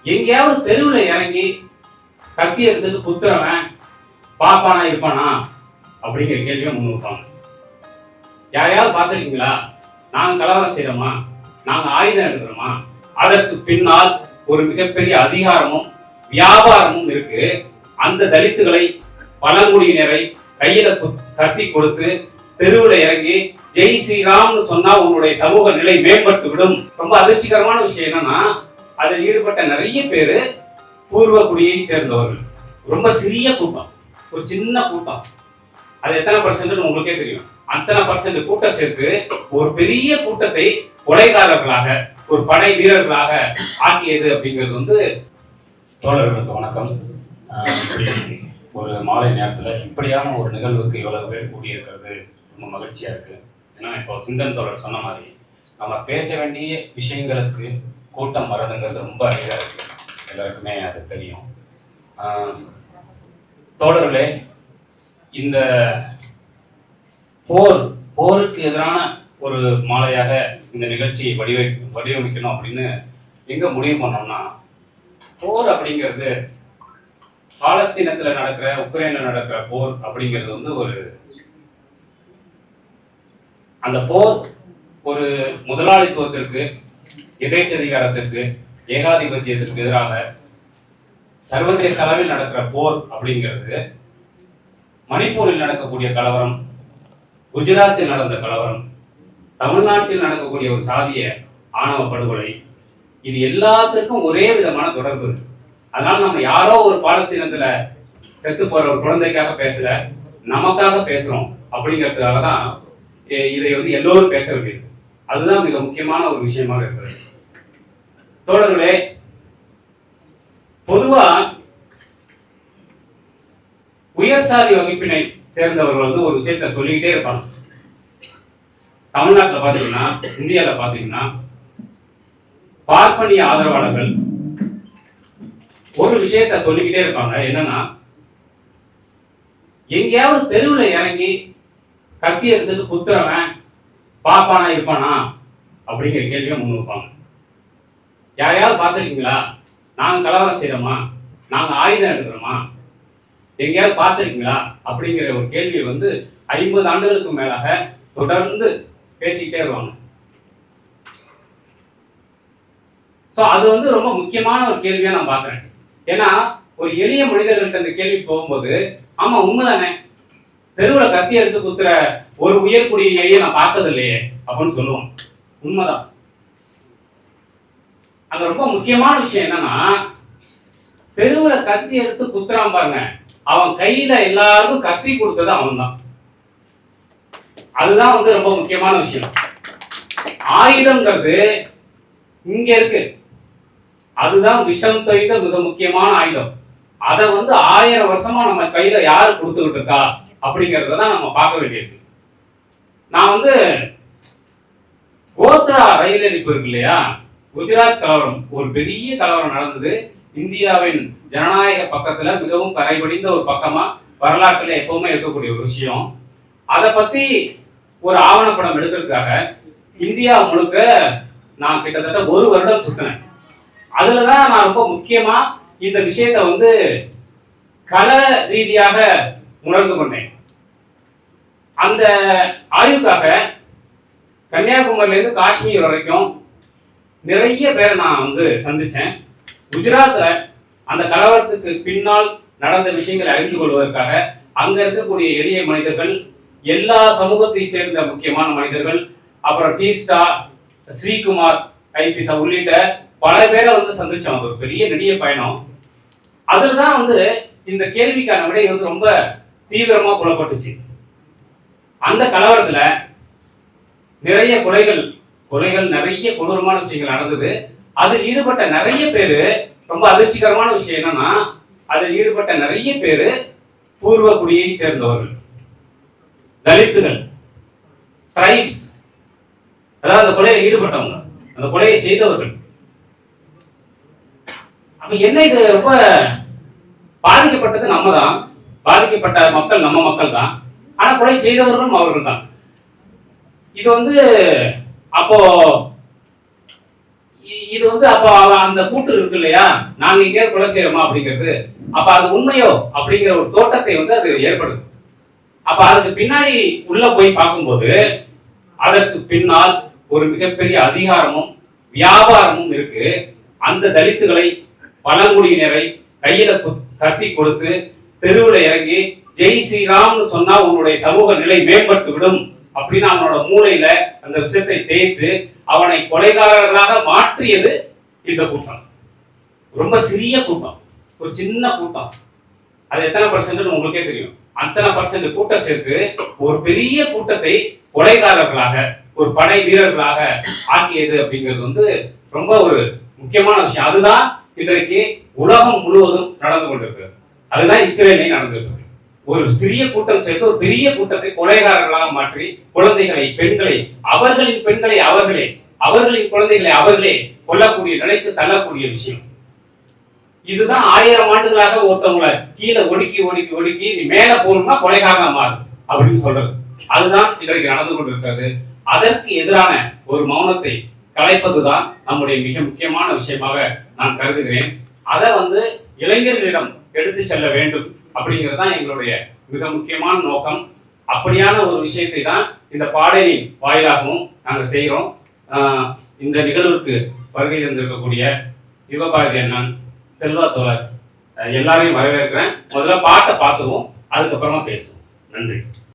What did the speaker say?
எங்கேயாவது தெருவில் இறங்கி கத்தி எடுத்துட்டு குத்துறவன் பாப்பானா இருப்பானா அப்படிங்கிற கேள்வியை முன் வைப்பாங்க. யாரையாவது பார்த்துருக்கீங்களா? நாங்க கலவரம் செய்யறோமா, நாங்க ஆயுதம் எடுக்கிறோமா? அதற்கு பின்னால் ஒரு மிகப்பெரிய அதிகாரமும் வியாபாரமும் இருக்கு. அந்த தலித்துகளை, பழங்குடியினரை கையில கத்தி கொடுத்து தெருவில் இறங்கி ஜெய் ஸ்ரீராம்னு சொன்னா உங்களுடைய சமூக நிலை மேம்பட்டு விடும். ரொம்ப அதிர்ச்சிகரமான விஷயம் என்னன்னா, அதில் ஈடுபட்ட நிறைய பேரு பூர்வ குடியை சேர்ந்தவர்கள். ரொம்ப சிறிய கூட்டம், ஒரு சின்ன கூட்டம். அது எத்தனை பர்சன்ட் உங்களுக்கே தெரியும். அத்தனை பர்சன்ட் கூட்டம் சேர்த்து ஒரு பெரிய கூட்டத்தை கொலைகாரர்களாக, ஒரு படை வீரர்களாக ஆக்கியது அப்படிங்கிறது வந்து. தோழர்களுக்கு வணக்கம். இப்படி ஒரு மாலை நேரத்தில் இப்படியான ஒரு நிகழ்வுக்கு இவ்வளவு பேர் கூடியிருக்கிறது ரொம்ப மகிழ்ச்சியா இருக்கு. ஏன்னா இப்போ சிந்தன் தோழர் சொன்ன மாதிரி நம்ம பேச வேண்டிய விஷயங்களுக்கு கூட்டம் வர்றதுங்கிறது ரொம்ப அழகா இருக்கு. எல்லாருக்குமே அது தெரியும். தோழர்களே, இந்த போருக்கு எதிரான ஒரு மாலையாக இந்த நிகழ்ச்சியை வடிவமைக்கணும் அப்படின்னு எங்க முடிவு பண்ணோம்னா, போர் அப்படிங்கிறது பாலஸ்தீனத்துல நடக்கிற, உக்ரைன்ல நடக்கிற போர் அப்படிங்கிறது வந்து ஒரு அந்த போர் ஒரு முதலாளித்துவத்திற்கு, எதேச்சதிகாரத்திற்கு, ஏகாதிபத்தியத்திற்கு எதிராக சர்வதேச அளவில் நடக்கிற போர் அப்படிங்கிறது மணிப்பூரில் நடக்கக்கூடிய கலவரம், குஜராத்தில் நடந்த கலவரம், தமிழ்நாட்டில் நடக்கக்கூடிய ஒரு சாதிய ஆணவ படுகொலை, இது எல்லாத்துக்கும் ஒரே விதமான தொடர்பு இருக்கு. அதனால நம்ம யாரோ ஒரு பாலஸ்தீனத்துல செத்து போற ஒரு குழந்தைக்காக பேசல, நமக்காக பேசுறோம் அப்படிங்கிறதுக்காக தான் இதை வந்து எல்லோரும் பேச வேண்டியது. அதுதான் மிக முக்கியமான ஒரு விஷயமாக இருக்கிறது. தோழர்களே, பொதுவா உயர் சாதி வகுப்பினை சேர்ந்தவர்கள் வந்து ஒரு விஷயத்த சொல்லிக்கிட்டே இருப்பாங்க. தமிழ்நாட்டில் பாத்தீங்கன்னா, இந்தியாவில் பாத்தீங்கன்னா, பார்ப்பனிய ஆதரவாளர்கள் ஒரு விஷயத்த சொல்லிக்கிட்டே இருப்பாங்க. என்னன்னா, எங்கேயாவது தெருவில் இறங்கி கத்தி எடுத்துட்டு குத்துறவன் பாப்பானா இருப்பானா அப்படிங்கிற கேள்வியை முன் வைப்பாங்க. யாரையாவது பார்த்துருக்கீங்களா? நாங்க கலவரம் செய்யறோமா, நாங்க ஆயுதம் எடுக்கிறோமா, எங்கேயாவது பார்த்துருக்கீங்களா அப்படிங்கிற ஒரு கேள்வியை வந்து 50 ஆண்டுகளுக்கு மேலாக தொடர்ந்து பேசிக்கிட்டே வருவாங்க. ஸோ அது வந்து ரொம்ப முக்கியமான ஒரு கேள்வியா நான் பார்க்குறேன். ஏன்னா ஒரு எளிய மனிதர்கள்ட்ட அந்த கேள்வி போகும்போது, ஆமா உண்மைதானே, தெருவில் கத்தி எடுத்து குத்துற ஒரு உயர்குடியையே நான் பார்த்தது இல்லையே அப்படின்னு சொல்லுவோம். உண்மைதான். அங்க ரொம்ப முக்கியமான விஷயம் என்னன்னா, தெருவில் கத்தி எடுத்து குத்துறான் பாருங்க, அவன் கையில எல்லாருக்கும் கத்தி கொடுத்தது அவன் தான். அதுதான் வந்து ரொம்ப முக்கியமான விஷயம். ஆயுதம்ங்கிறது இங்க இருக்கு, அதுதான் விஷம் தைந்த மிக முக்கியமான ஆயுதம். அதை வந்து 1000 வருஷமா நம்ம கையில யாரு கொடுத்துக்கிட்டு இருக்கா அப்படிங்கறதான் நம்ம பார்க்க வேண்டியிருக்கு. நான் வந்து கோத்ரா ரயில் எரிப்பு இருக்கு இல்லையா, குஜராத் கலவரம் ஒரு பெரிய கலவரம் நடந்தது. இந்தியாவின் ஜனநாயக பக்கத்துல மிகவும் கரைபடிந்த ஒரு பக்கமா வரலாற்றுல எப்பவுமே இருக்கக்கூடிய ஒரு விஷயம். அதை பத்தி ஒரு ஆவணப்படம் எடுக்கிறதுக்காக இந்தியா முழுக்க நான் கிட்டத்தட்ட 1 வருடம் சுத்தினேன். அதுலதான் நான் ரொம்ப முக்கியமா இந்த விஷயத்த வந்து கள ரீதியாக உணர்ந்து கொண்டேன். அந்த ஆய்வுக்காக கன்னியாகுமரியில இருந்து காஷ்மீர் வரைக்கும் நிறைய பேரை நான் வந்து சந்திச்சேன். குஜராத்ல அந்த கலவரத்துக்கு பின்னால் நடந்த விஷயங்களை அறிந்து கொள்வதற்காக அங்க இருக்கக்கூடிய எளிய மனிதர்கள், எல்லா சமூகத்தை சேர்ந்த முக்கியமான மனிதர்கள், அப்புறம் டீஸ்டா, ஸ்ரீகுமார் ஐபிஎஸ் உள்ளிட்ட பல பேரை வந்து சந்திச்சோம். அது ஒரு பெரிய நெடிய பயணம். அதுலதான் வந்து இந்த கேள்விக்கான விடை வந்து ரொம்ப தீவிரமா புலப்பட்டுச்சு. அந்த கலவரத்துல நிறைய கொலைகள் நிறைய கொடூரமான விஷயங்கள் நடந்தது. அதில் ஈடுபட்ட நிறைய பேரு, ரொம்ப அதிர்ச்சிகரமான விஷயம் என்னன்னா, அதில் ஈடுபட்ட நிறைய பேரு பூர்வ குடியை சேர்ந்தவர்கள், தலித்துகள், டிரைப்ஸ், அதாவது அந்த கொலையில் ஈடுபட்டவங்க, அந்த கொலையை செய்தவர்கள். அப்ப என்ன, இது ரொம்ப பாதிக்கப்பட்டது நம்ம தான், பாதிக்கப்பட்ட மக்கள் நம்ம மக்கள் தான், ஆனா கொலை செய்தவர்களும் அவர்கள் தான். இது வந்து அப்போ இது வந்து அப்ப அந்த கூட்டு இருக்கு இல்லையா, நாங்க எங்கேயாவது கொலை செய்யறோமா அப்படிங்கிறது, அப்ப அது உண்மையோ அப்படிங்கிற ஒரு தோட்டத்தை வந்து அது ஏற்படுது. அப்ப அதுக்கு பின்னாடி உள்ள போய் பார்க்கும்போது அதற்கு பின்னால் ஒரு மிகப்பெரிய அதிகாரமும் வியாபாரமும் இருக்கு. அந்த தலித்துகளை, பழங்குடியினரை கையில கத்தி கொடுத்து தெருவில் இறங்கி ஜெய் ஸ்ரீராம்னு சொன்னா உன்னுடைய சமூக நிலை மேம்பட்டு விடும் அப்படின்னு அவனோட மூளையில அந்த விஷயத்தை தேய்த்து அவனை கொலைகாரர்களாக மாற்றியது இந்த கூட்டம். ரொம்ப சிறிய கூட்டம், ஒரு சின்ன கூட்டம். அது எத்தனை பர்சன்ட் உங்களுக்கே தெரியும். அத்தனை பர்சன்ட் கூட்டம் சேர்த்து ஒரு பெரிய கூட்டத்தை கொலைகாரர்களாக, ஒரு படை வீரர்களாக ஆக்கியது அப்படிங்கிறது வந்து ரொம்ப ஒரு முக்கியமான விஷயம். அதுதான் இன்றைக்கு உலகம் முழுவதும் நடந்து கொண்டிருக்கிறது. அதுதான் இஸ்ரேலில் நடந்திருக்கு. ஒரு சிறிய கூட்டம் சேர்த்து ஒரு பெரிய கூட்டத்தை கொலைகாரர்களாக மாற்றி குழந்தைகளை, பெண்களை, அவர்களின் பெண்களை அவர்களே, அவர்களின் குழந்தைகளை அவர்களே கொல்லக்கூடிய நிலைக்கு தள்ளக்கூடிய விஷயம். இதுதான் 1000 ஆண்டுகளாக ஒருத்தவங்களை கீழே ஒடுக்கி ஒடுக்கி ஒடுக்கி நீ மேல போகணும்னா கொலைகாரனா மாறு அப்படின்னு சொல்றது. அதுதான் இன்றைக்கு நடந்து கொண்டிருக்கிறது. அதற்கு எதிரான ஒரு மௌனத்தை கலைப்பதுதான் நம்முடைய மிக முக்கியமான விஷயமாக நான் கருதுகிறேன். அதை வந்து இளைஞர்களிடம் எடுத்து செல்ல வேண்டும் அப்படிங்கிறது தான் எங்களுடைய மிக முக்கியமான நோக்கம். அப்படியான ஒரு விஷயத்தை தான் இந்த பாடலின் வாயிலாகவும் நாங்கள் செய்கிறோம். இந்த நிகழ்வுக்கு வருகை தந்திருக்கக்கூடிய யுகபாரதி அண்ணன், செல்வா தோழர் எல்லாரையும் வரவேற்கிறேன். முதல்ல பாட்டை பார்த்துருவோம், அதுக்கப்புறமா பேசுவோம். நன்றி.